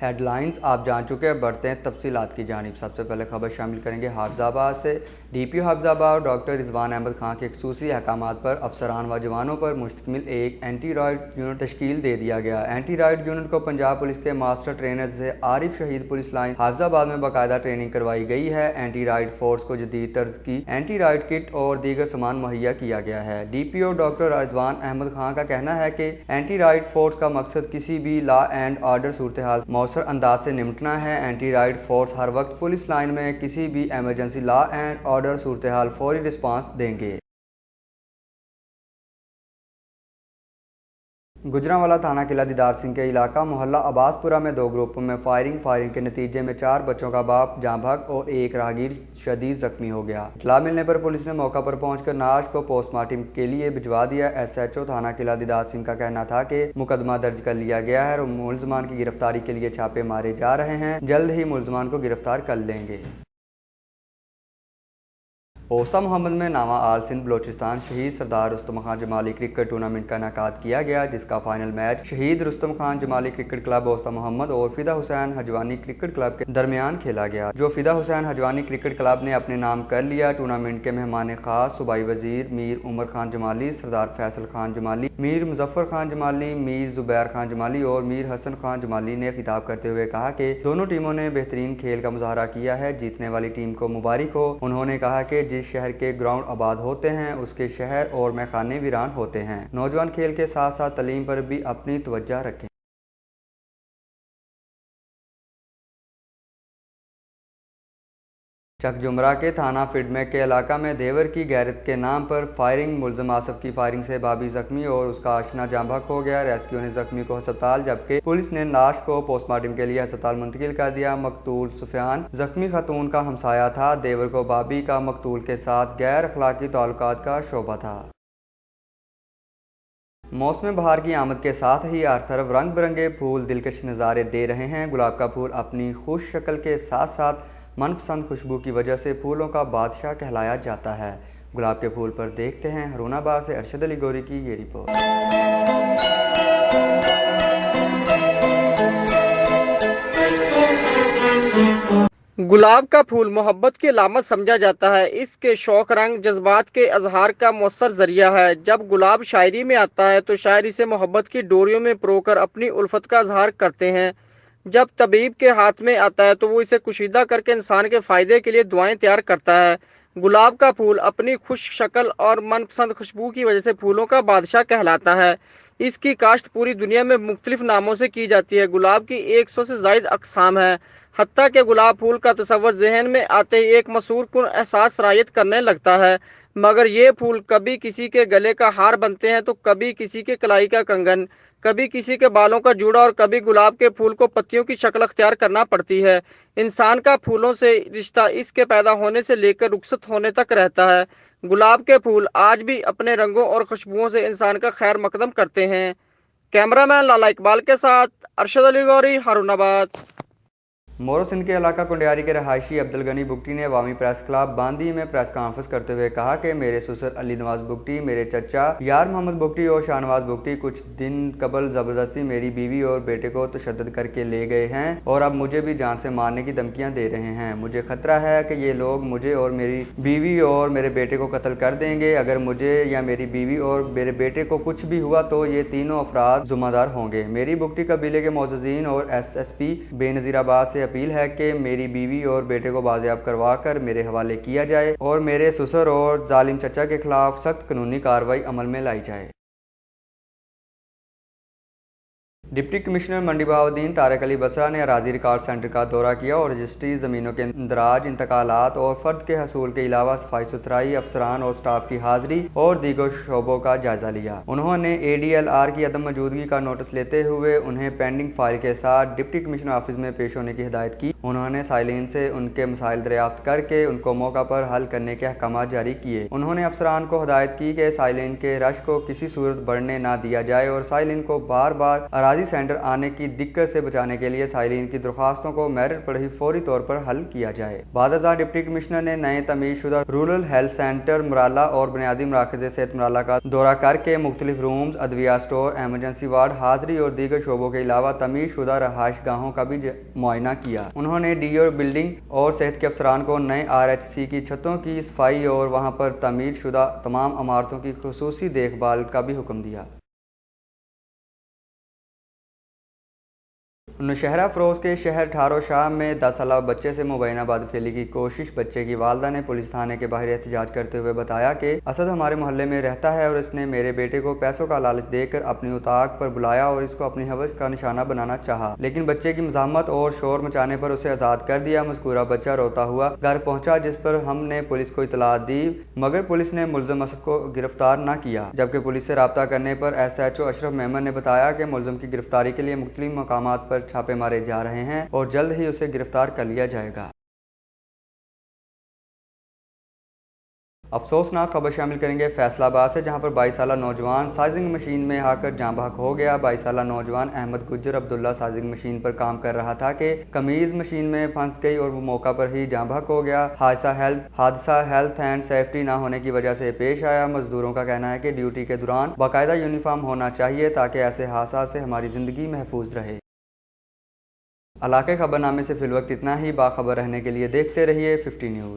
Head lines آپ جان چکے ہیں، بڑھتے ہیں تفصیلات کی جانب۔ سب سے پہلے خبر شامل کریں گے حافظ آباد سے۔ ڈی پی او حافظ آباد ڈاکٹر رضوان احمد خان کے خصوصی احکامات پر افسران و جوانوں پر مشتمل ایک اینٹی رائٹ یونٹ تشکیل دے دیا گیا۔ اینٹی رائٹ یونٹ کو پنجاب پولیس کے ماسٹر ٹرینر سے عارف شہید پولیس لائن حافظ آباد میں باقاعدہ ٹریننگ کروائی گئی ہے۔ اینٹی رائٹ فورس کو جدید طرز کی اینٹی رائٹ کٹ اور دیگر سامان مہیا کیا گیا ہے۔ ڈی پی او ڈاکٹر رضوان احمد خان کا کہنا ہے کہ اینٹی رائٹ فورس کا مقصد کسی بھی لا اینڈ آرڈر صورتحال مؤثر انداز سے نمٹنا ہے۔ اینٹی رائٹ فورس ہر وقت پولیس لائن میں کسی بھی ایمرجنسی لا اینڈ آرڈر صورتحال فوری رسپانس دیں گے۔ گجرانوالہ تھانہ قلعہ دیدار سنگھ کے علاقہ محلہ عباس پورہ میں دو گروپوں میں فائرنگ کے نتیجے میں 4 بچوں کا باپ جاں بحق اور ایک راہگیر شدید زخمی ہو گیا۔ اطلاع ملنے پر پولیس نے موقع پر پہنچ کر نعش کو پوسٹ مارٹم کے لیے بھجوا دیا۔ ایس ایچ او تھانہ قلعہ دیدار سنگھ کا کہنا تھا کہ مقدمہ درج کر لیا گیا ہے اور ملزمان کی گرفتاری کے لیے چھاپے مارے جا رہے ہیں، جلد ہی ملزمان کو گرفتار کر لیں گے۔ اوسطا محمد میں نامہ آل سندھ بلوچستان شہید سردار رستم خان جمالی کرکٹ ٹورنامنٹ کا انعقاد کیا گیا، جس کا فائنل میچ شہید رستم خان جمالی کرکٹ کلب اوسطا محمد اور فدا حسین حجوانی کرکٹ کلب کے درمیان کھیلا گیا، جو فدا حسین حجوانی کرکٹ کلب نے اپنے نام کر لیا۔ ٹورنامنٹ کے مہمان خاص صوبائی وزیر میر عمر خان جمالی، سردار فیصل خان جمالی، میر مظفر خان جمالی، میر زبیر خان جمالی اور میر حسن خان جمالی نے خطاب کرتے ہوئے کہا کہ دونوں ٹیموں نے بہترین کھیل کا مظاہرہ کیا ہے، جیتنے والی ٹیم کو مبارک ہو۔ انہوں نے کہا کہ جس شہر کے گراؤنڈ آباد ہوتے ہیں اس کے شہر اور میخانے ویران ہوتے ہیں۔ نوجوان کھیل کے ساتھ ساتھ تعلیم پر بھی اپنی توجہ رکھیں۔ چک جمرہ کے تھانہ فیڈمے کے علاقہ میں دیور کی غیرت کے نام پر فائرنگ، ملزم آصف کی فائرنگ سے بھابھی زخمی اور اس کا آشنا جاں بحق ہو گیا۔ ریسکیو نے زخمی کو ہسپتال جبکہ پولیس نے لاش کو پوسٹ مارٹم کے لیے ہسپتال منتقل کر دیا۔ مقتول سفیان زخمی خاتون کا ہمسایہ تھا۔ دیور کو بھابھی کا مقتول کے ساتھ غیر اخلاقی تعلقات کا شبہ تھا۔ موسم بہار کی آمد کے ساتھ ہی ہر طرف رنگ برنگے پھول دلکش نظارے دے رہے ہیں۔ گلاب کا پھول اپنی خوش شکل کے ساتھ ساتھ من پسند خوشبو کی وجہ سے پھولوں کا بادشاہ کہلایا جاتا ہے۔ گلاب کے پھول پر دیکھتے ہیں ہرون آباد سے ارشد علی گوری کی یہ رپورٹ۔ گلاب کا پھول محبت کی علامت سمجھا جاتا ہے۔ اس کے شوق رنگ جذبات کے اظہار کا مؤثر ذریعہ ہے۔ جب گلاب شاعری میں آتا ہے تو شاعر اسے محبت کی ڈوریوں میں پرو کر اپنی الفت کا اظہار کرتے ہیں۔ جب طبیب کے ہاتھ میں آتا ہے تو وہ اسے کشیدہ کر کے انسان کے فائدے کے لیے دعائیں تیار کرتا ہے۔ گلاب کا پھول اپنی خوش شکل اور من پسند خوشبو کی وجہ سے پھولوں کا بادشاہ کہلاتا ہے۔ اس کی کاشت پوری دنیا میں مختلف ناموں سے کی جاتی ہے۔ گلاب کی 100 سے زائد اقسام ہیں، حتیٰ کہ گلاب پھول کا تصور ذہن میں آتے ہی ایک مسحور کن احساس سرایت کرنے لگتا ہے۔ مگر یہ پھول کبھی کسی کے گلے کا ہار بنتے ہیں تو کبھی کسی کے کلائی کا کنگن، کبھی کسی کے بالوں کا جوڑا اور کبھی گلاب کے پھول کو پتیوں کی شکل اختیار کرنا پڑتی ہے۔ انسان کا پھولوں سے رشتہ اس کے پیدا ہونے سے لے کر رخصت ہونے تک رہتا ہے۔ گلاب کے پھول آج بھی اپنے رنگوں اور خوشبوؤں سے انسان کا خیر مقدم کرتے ہیں۔ کیمرہ مین لالا اقبال کے ساتھ ارشد علی گوری، ہارون آباد۔ مورو سندھ کے علاقہ کنڈیاری کے رہائشی عبدالغنی بگٹی نے عوامی پریس کلب باندی میں پریس کانفرنس کرتے ہوئے کہا کہ میرے سسر علی نواز بگٹی، میرے چچا یار محمد بگٹی اور شاہ نواز بگٹی کچھ دن قبل زبردستی میری بیوی اور بیٹے کو تشدد کر کے لے گئے ہیں اور اب مجھے بھی جان سے مارنے کی دھمکیاں دے رہے ہیں۔ مجھے خطرہ ہے کہ یہ لوگ مجھے اور میری بیوی اور میرے بیٹے کو قتل کر دیں گے۔ اگر مجھے یا میری بیوی اور میرے بیٹے کو کچھ بھی ہوا تو یہ تینوں افراد ذمہ دار ہوں گے۔ میری بگٹی قبیلے کے معززین اور ایس ایس پی بے نظیر آباد سے اپیل ہے کہ میری بیوی اور بیٹے کو بازیاب کروا کر میرے حوالے کیا جائے اور میرے سسر اور ظالم چچا کے خلاف سخت قانونی کارروائی عمل میں لائی جائے۔ ڈپٹی کمشنر منڈی بہاؤالدین طارق علی بسرا نے اراضی ریکارڈ سینٹر کا دورہ کیا اور رجسٹری زمینوں کے اندراج، انتقالات اور فرد کے حصول کے علاوہ صفائی ستھرائی، افسران اور سٹاف کی حاضری اور دیگر شعبوں کا جائزہ لیا۔ انہوں نے اے ڈی ایل آر کی عدم موجودگی کا نوٹس لیتے ہوئے انہیں پینڈنگ فائل کے ساتھ ڈپٹی کمشنر آفس میں پیش ہونے کی ہدایت کی۔ انہوں نے سائلین سے ان کے مسائل دریافت کر کے ان کو موقع پر حل کرنے کے احکامات جاری کیے۔ انہوں نے افسران کو ہدایت کی کہ سائلین کے رش کو کسی صورت بڑھنے نہ دیا جائے اور سائلین کو بار بار اراضی امراضی سینٹر آنے کی دقت سے بچانے کے لیے سائلین کی درخواستوں کو میرٹ پر ہی فوری طور پر حل کیا جائے۔ بعد ازاں ڈپٹی کمشنر نے نئے تمیز شدہ رورل ہیلتھ سینٹر مرالہ اور بنیادی مراکز صحت مرالہ کا دورہ کر کے مختلف رومز، ادویہ اسٹور، ایمرجنسی وارڈ، حاضری اور دیگر شعبوں کے علاوہ تمیز شدہ رہائش گاہوں کا بھی معائنہ کیا۔ انہوں نے ڈی او بلڈنگ اور صحت کے افسران کو نئے RHC کی چھتوں کی صفائی اور وہاں پر تعمیر شدہ تمام عمارتوں کی خصوصی دیکھ بھال کا بھی حکم دیا۔ نوشہرہ فروز کے شہر ٹھارو شاہ میں 10 سالہ بچے سے مبینہ بدفعلی کی کوشش۔ بچے کی والدہ نے پولیس تھانے کے باہر احتجاج کرتے ہوئے بتایا کہ اسد ہمارے محلے میں رہتا ہے اور اس نے میرے بیٹے کو پیسوں کا لالچ دے کر اپنی اتاق پر بلایا اور اس کو اپنی ہوس کا نشانہ بنانا چاہا، لیکن بچے کی مزاحمت اور شور مچانے پر اسے آزاد کر دیا۔ مذکورہ بچہ روتا ہوا گھر پہنچا جس پر ہم نے پولیس کو اطلاع دی، مگر پولیس نے ملزم اسد کو گرفتار نہ کیا، جبکہ پولیس سے رابطہ کرنے پر SHO اشرف میمن نے بتایا کہ ملزم کی گرفتاری کے لیے مختلف مقامات پر چھاپے مارے جا رہے ہیں اور جلد ہی اسے گرفتار کر لیا جائے گا۔ افسوسناک خبر شامل کریں گے فیصل آباد سے، جہاں پر 22 سالہ نوجوان سائزنگ مشین میں آ کر جاں بحق ہو گیا۔ 22 سالہ نوجوان احمد گجر عبداللہ سائزنگ مشین پر کام کر رہا تھا کہ قمیض مشین میں پھنس گئی اور وہ موقع پر ہی جاں بحق ہو گیا۔ حادثہ ہیلتھ اینڈ سیفٹی نہ ہونے کی وجہ سے پیش آیا۔ مزدوروں کا کہنا ہے کہ ڈیوٹی کے دوران باقاعدہ یونیفارم ہونا چاہیے تاکہ ایسے حادثات سے ہماری زندگی محفوظ رہے۔ علاقے خبر نامے سے فی الوقت اتنا ہی۔ باخبر رہنے کے لیے دیکھتے رہیے 50 نیوز۔